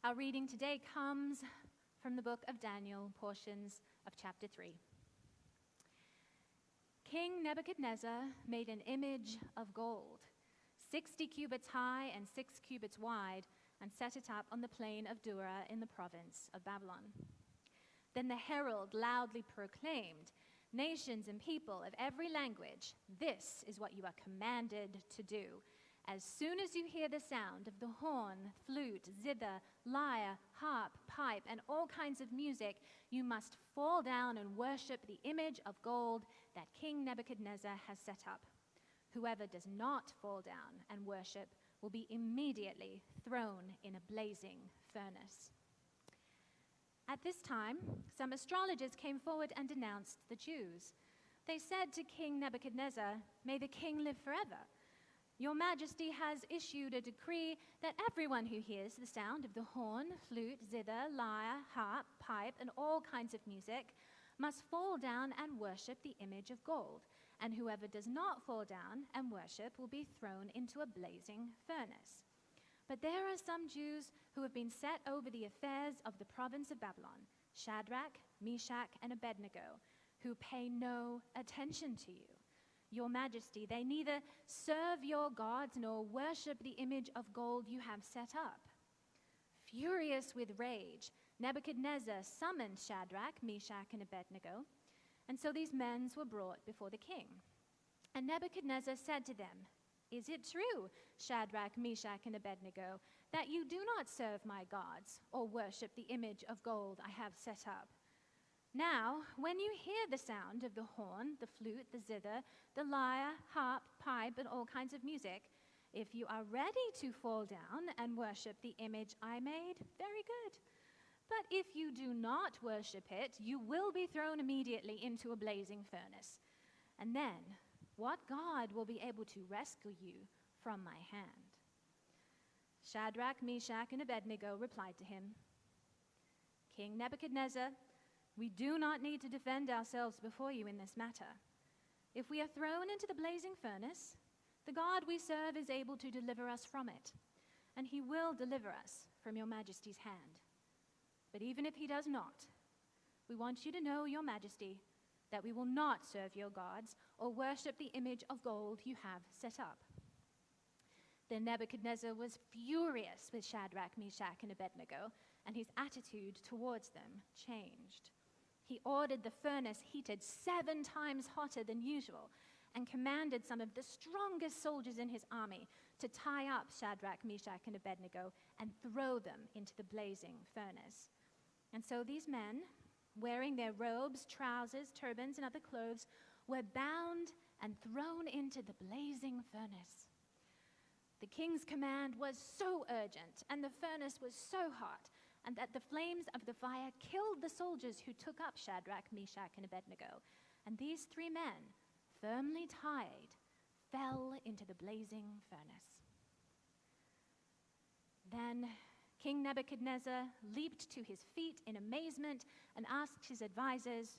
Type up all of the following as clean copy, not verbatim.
Our reading today comes from the book of Daniel, portions of chapter 3. King Nebuchadnezzar made an image of gold, 60 cubits high and 6 cubits wide, and set it up on the plain of Dura in the province of Babylon. Then the herald loudly proclaimed, "Nations and people of every language, this is what you are commanded to do. As soon as you hear the sound of the horn, flute, zither, lyre, harp, pipe, and all kinds of music, you must fall down and worship the image of gold that King Nebuchadnezzar has set up. Whoever does not fall down and worship will be immediately thrown in a blazing furnace." At this time, some astrologers came forward and denounced the Jews. They said to King Nebuchadnezzar, "May the king live forever. Your Majesty has issued a decree that everyone who hears the sound of the horn, flute, zither, lyre, harp, pipe, and all kinds of music must fall down and worship the image of gold, and whoever does not fall down and worship will be thrown into a blazing furnace. But there are some Jews who have been set over the affairs of the province of Babylon, Shadrach, Meshach, and Abednego, who pay no attention to you. Your Majesty, they neither serve your gods nor worship the image of gold you have set up." Furious with rage, Nebuchadnezzar summoned Shadrach, Meshach, and Abednego, and so these men were brought before the king. And Nebuchadnezzar said to them, "Is it true, Shadrach, Meshach, and Abednego, that you do not serve my gods or worship the image of gold I have set up? Now, when you hear the sound of the horn, the flute, the zither, the lyre, harp, pipe, and all kinds of music, if you are ready to fall down and worship the image I made, very good. But if you do not worship it, you will be thrown immediately into a blazing furnace. And then, what God will be able to rescue you from my hand?" Shadrach, Meshach, and Abednego replied to him, "King Nebuchadnezzar, we do not need to defend ourselves before you in this matter. If we are thrown into the blazing furnace, the God we serve is able to deliver us from it, and he will deliver us from your Majesty's hand. But even if he does not, we want you to know, your Majesty, that we will not serve your gods or worship the image of gold you have set up." Then Nebuchadnezzar was furious with Shadrach, Meshach, and Abednego, and his attitude towards them changed. He ordered the furnace heated 7 times hotter than usual and commanded some of the strongest soldiers in his army to tie up Shadrach, Meshach, and Abednego and throw them into the blazing furnace. And so these men, wearing their robes, trousers, turbans, and other clothes, were bound and thrown into the blazing furnace. The king's command was so urgent, and the furnace was so hot, and that the flames of the fire killed the soldiers who took up Shadrach, Meshach, and Abednego. And these 3 men, firmly tied, fell into the blazing furnace. Then King Nebuchadnezzar leaped to his feet in amazement and asked his advisors,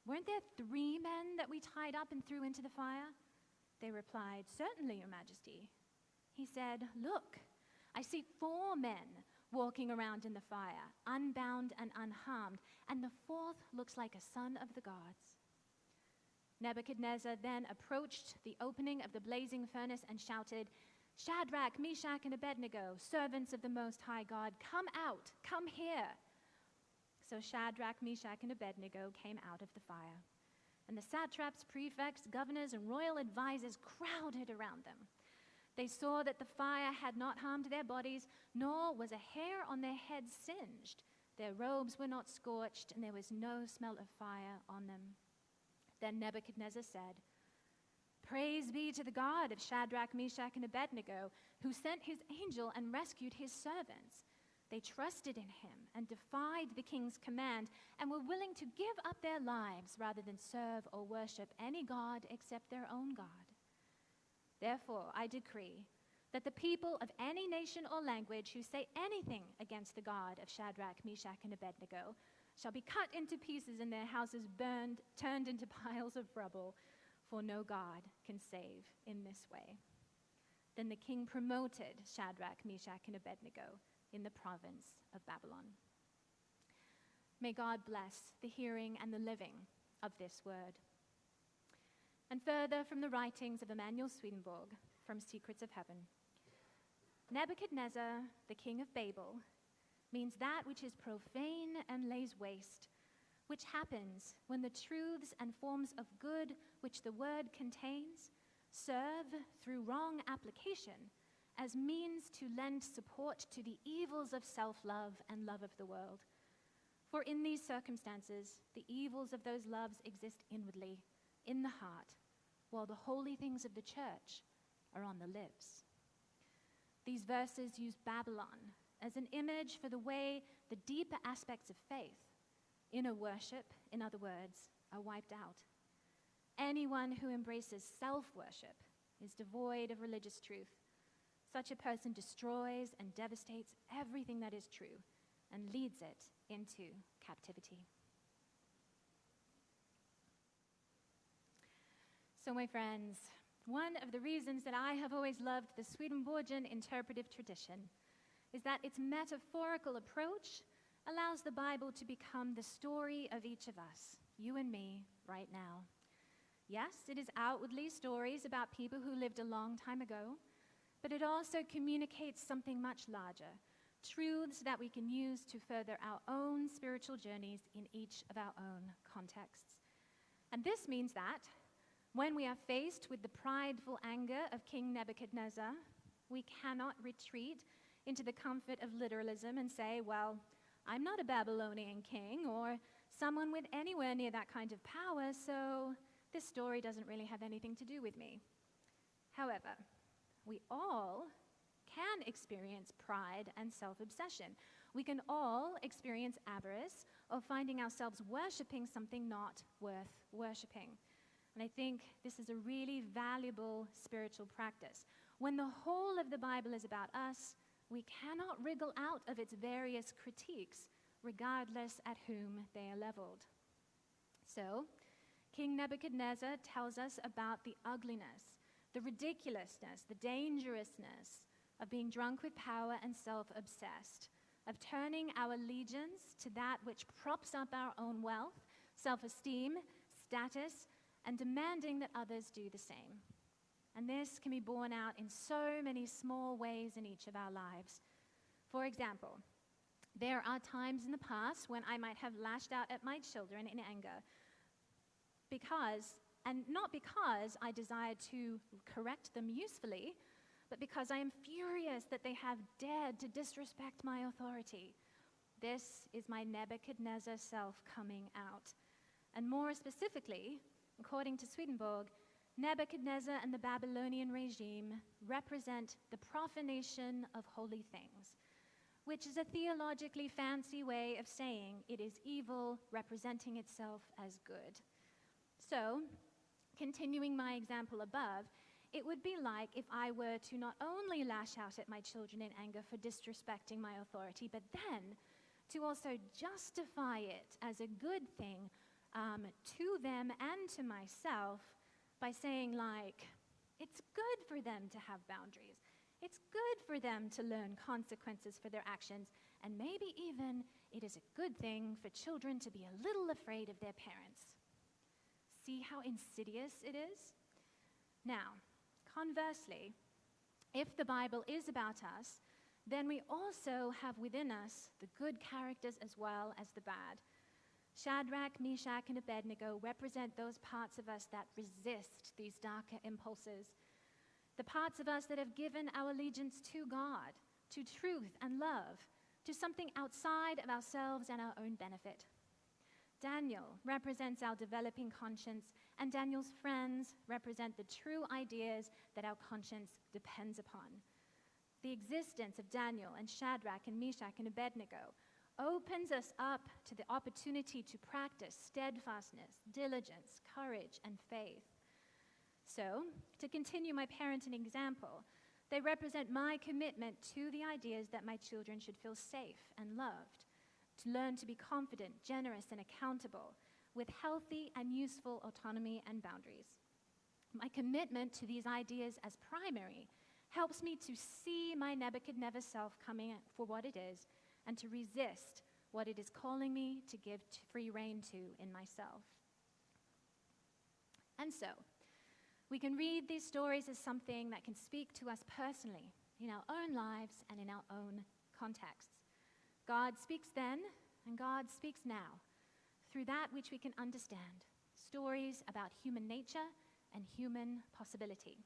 "Weren't there 3 men that we tied up and threw into the fire?" They replied, "Certainly, your Majesty." He said, "Look, I see 4 men walking around in the fire, unbound and unharmed, and the 4th looks like a son of the gods." Nebuchadnezzar then approached the opening of the blazing furnace and shouted, "Shadrach, Meshach, and Abednego, servants of the Most High God, come out, come here." So Shadrach, Meshach, and Abednego came out of the fire, and the satraps, prefects, governors, and royal advisors crowded around them. They saw that the fire had not harmed their bodies, nor was a hair on their heads singed. Their robes were not scorched, and there was no smell of fire on them. Then Nebuchadnezzar said, "Praise be to the God of Shadrach, Meshach, and Abednego, who sent his angel and rescued his servants. They trusted in him and defied the king's command and were willing to give up their lives rather than serve or worship any god except their own God. Therefore, I decree that the people of any nation or language who say anything against the God of Shadrach, Meshach, and Abednego shall be cut into pieces and their houses burned, turned into piles of rubble, for no God can save in this way." Then the king promoted Shadrach, Meshach, and Abednego in the province of Babylon. May God bless the hearing and the living of this word. And further from the writings of Emanuel Swedenborg from Secrets of Heaven. Nebuchadnezzar, the king of Babel, means that which is profane and lays waste, which happens when the truths and forms of good which the word contains serve, through wrong application, as means to lend support to the evils of self-love and love of the world. For in these circumstances, the evils of those loves exist inwardly, in the heart, while the holy things of the church are on the lips. These verses use Babylon as an image for the way the deeper aspects of faith, inner worship, in other words, are wiped out. Anyone who embraces self-worship is devoid of religious truth. Such a person destroys and devastates everything that is true and leads it into captivity. So, my friends, one of the reasons that I have always loved the Swedenborgian interpretive tradition is that its metaphorical approach allows the Bible to become the story of each of us, you and me, right now. Yes, it is outwardly stories about people who lived a long time ago, but it also communicates something much larger, truths that we can use to further our own spiritual journeys in each of our own contexts. And this means that when we are faced with the prideful anger of King Nebuchadnezzar, we cannot retreat into the comfort of literalism and say, well, I'm not a Babylonian king or someone with anywhere near that kind of power, so this story doesn't really have anything to do with me. However, we all can experience pride and self-obsession. We can all experience avarice or finding ourselves worshipping something not worth worshipping. And I think this is a really valuable spiritual practice. When the whole of the Bible is about us, we cannot wriggle out of its various critiques, regardless at whom they are leveled. So, King Nebuchadnezzar tells us about the ugliness, the ridiculousness, the dangerousness of being drunk with power and self-obsessed, of turning our allegiance to that which props up our own wealth, self-esteem, status, and demanding that others do the same. And this can be borne out in so many small ways in each of our lives. For example, there are times in the past when I might have lashed out at my children in anger not because I desired to correct them usefully, but because I am furious that they have dared to disrespect my authority. This is my Nebuchadnezzar self coming out. And more specifically, according to Swedenborg, Nebuchadnezzar and the Babylonian regime represent the profanation of holy things, which is a theologically fancy way of saying it is evil representing itself as good. So, continuing my example above, it would be like if I were to not only lash out at my children in anger for disrespecting my authority, but then to also justify it as a good thing to them and to myself by saying, like, it's good for them to have boundaries. It's good for them to learn consequences for their actions, and maybe even it is a good thing for children to be a little afraid of their parents. See how insidious it is? Now, conversely, if the Bible is about us, then we also have within us the good characters as well as the bad. Shadrach, Meshach, and Abednego represent those parts of us that resist these darker impulses, the parts of us that have given our allegiance to God, to truth and love, to something outside of ourselves and our own benefit. Daniel represents our developing conscience, and Daniel's friends represent the true ideas that our conscience depends upon. The existence of Daniel and Shadrach and Meshach and Abednego opens us up to the opportunity to practice steadfastness, diligence, courage, and faith. So, to continue my parenting example, they represent my commitment to the ideas that my children should feel safe and loved, to learn to be confident, generous, and accountable, with healthy and useful autonomy and boundaries. My commitment to these ideas as primary helps me to see my Nebuchadnezzar self coming for what it is and to resist what it is calling me to give free rein to in myself. And so, we can read these stories as something that can speak to us personally in our own lives and in our own contexts. God speaks then, and God speaks now, through that which we can understand, stories about human nature and human possibility.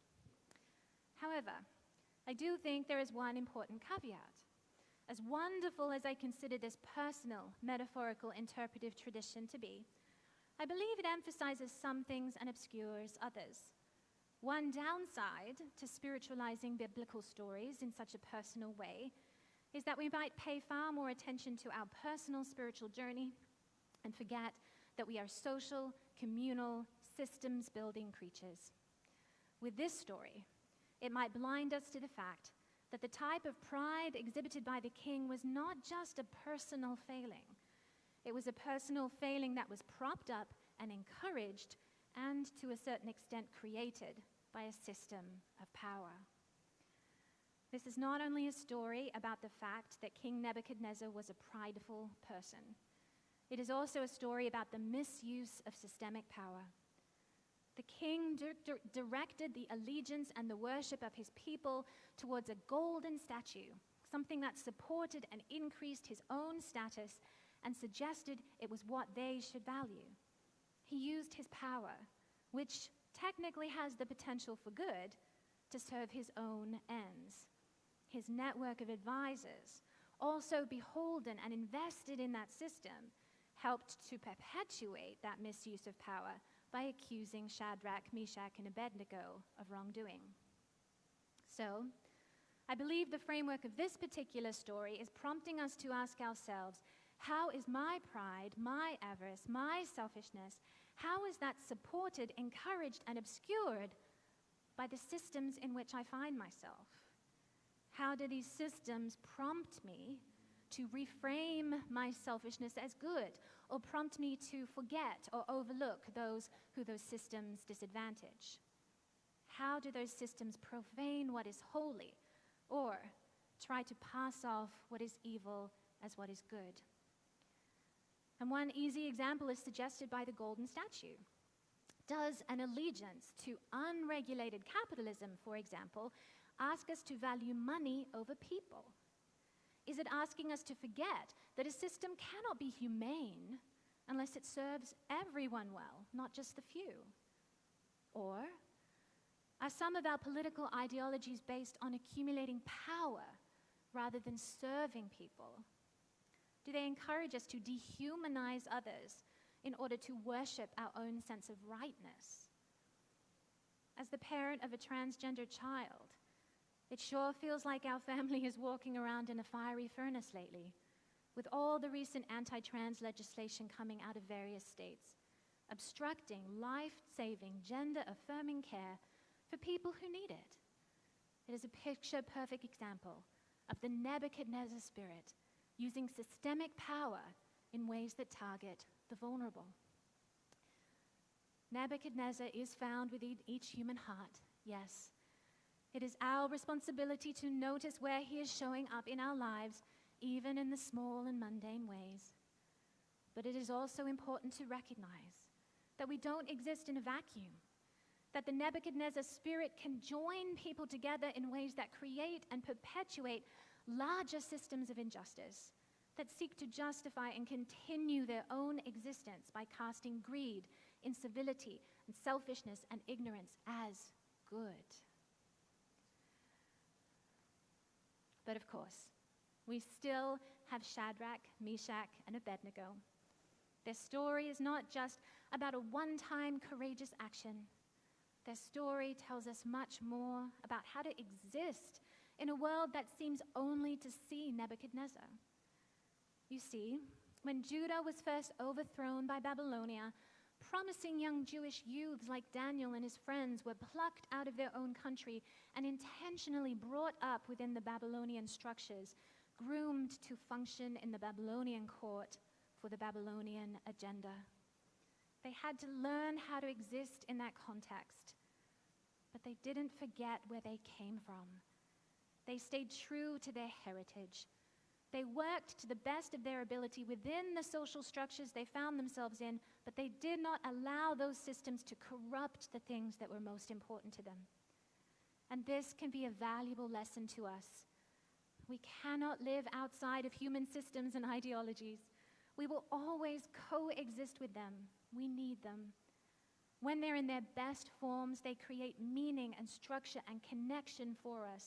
However, I do think there is one important caveat. As wonderful as I consider this personal, metaphorical, interpretive tradition to be, I believe it emphasizes some things and obscures others. One downside to spiritualizing biblical stories in such a personal way is that we might pay far more attention to our personal spiritual journey and forget that we are social, communal, systems-building creatures. With this story, it might blind us to the fact that the type of pride exhibited by the king was not just a personal failing. It was a personal failing that was propped up and encouraged and, to a certain extent, created by a system of power. This is not only a story about the fact that King Nebuchadnezzar was a prideful person. It is also a story about the misuse of systemic power. The king directed the allegiance and the worship of his people towards a golden statue, something that supported and increased his own status and suggested it was what they should value. He used his power, which technically has the potential for good, to serve his own ends. His network of advisors, also beholden and invested in that system, helped to perpetuate that misuse of power by accusing Shadrach, Meshach, and Abednego of wrongdoing. So, I believe the framework of this particular story is prompting us to ask ourselves, how is my pride, my avarice, my selfishness, how is that supported, encouraged, and obscured by the systems in which I find myself? How do these systems prompt me to reframe my selfishness as good, or prompt me to forget or overlook those who those systems disadvantage? How do those systems profane what is holy, or try to pass off what is evil as what is good? And one easy example is suggested by the golden statue. Does an allegiance to unregulated capitalism, for example, ask us to value money over people? Is it asking us to forget that a system cannot be humane unless it serves everyone well, not just the few? Or are some of our political ideologies based on accumulating power rather than serving people? Do they encourage us to dehumanize others in order to worship our own sense of rightness? As the parent of a transgender child, it sure feels like our family is walking around in a fiery furnace lately, with all the recent anti-trans legislation coming out of various states, obstructing life-saving, gender-affirming care for people who need it. It is a picture-perfect example of the Nebuchadnezzar spirit using systemic power in ways that target the vulnerable. Nebuchadnezzar is found within each human heart, yes. It is our responsibility to notice where he is showing up in our lives, even in the small and mundane ways. But it is also important to recognize that we don't exist in a vacuum, that the Nebuchadnezzar spirit can join people together in ways that create and perpetuate larger systems of injustice, that seek to justify and continue their own existence by casting greed, incivility, and selfishness and ignorance as good. But of course, we still have Shadrach, Meshach, and Abednego. Their story is not just about a one-time courageous action. Their story tells us much more about how to exist in a world that seems only to see Nebuchadnezzar. You see, when Judah was first overthrown by Babylonia, promising young Jewish youths like Daniel and his friends were plucked out of their own country and intentionally brought up within the Babylonian structures, groomed to function in the Babylonian court for the Babylonian agenda. They had to learn how to exist in that context, but they didn't forget where they came from They stayed true to their heritage. They worked to the best of their ability within the social structures they found themselves in, but they did not allow those systems to corrupt the things that were most important to them. And this can be a valuable lesson to us. We cannot live outside of human systems and ideologies. We will always coexist with them. We need them. When they're in their best forms, they create meaning and structure and connection for us.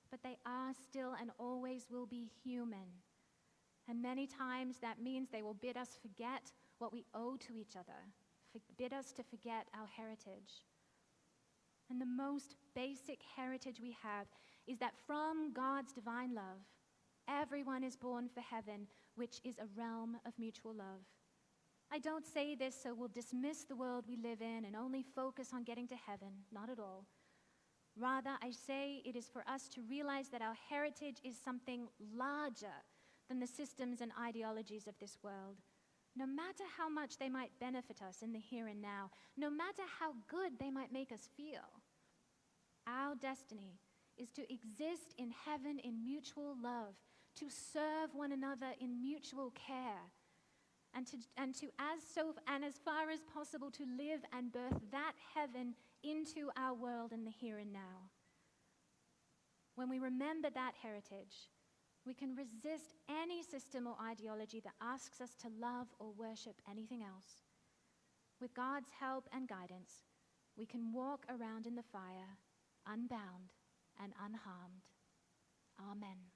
But they are still and always will be human. And many times that means they will bid us forget what we owe to each other, bid us to forget our heritage. And the most basic heritage we have is that from God's divine love, everyone is born for heaven, which is a realm of mutual love. I don't say this so we'll dismiss the world we live in and only focus on getting to heaven. Not at all. Rather, I say it is for us to realize that our heritage is something larger than the systems and ideologies of this world. No matter how much they might benefit us in the here and now, no matter how good they might make us feel, our destiny is to exist in heaven in mutual love, to serve one another in mutual care, and as far as possible to live and birth that heaven into our world in the here and now. When we remember that heritage, we can resist any system or ideology that asks us to love or worship anything else. With God's help and guidance, we can walk around in the fire, unbound and unharmed. Amen.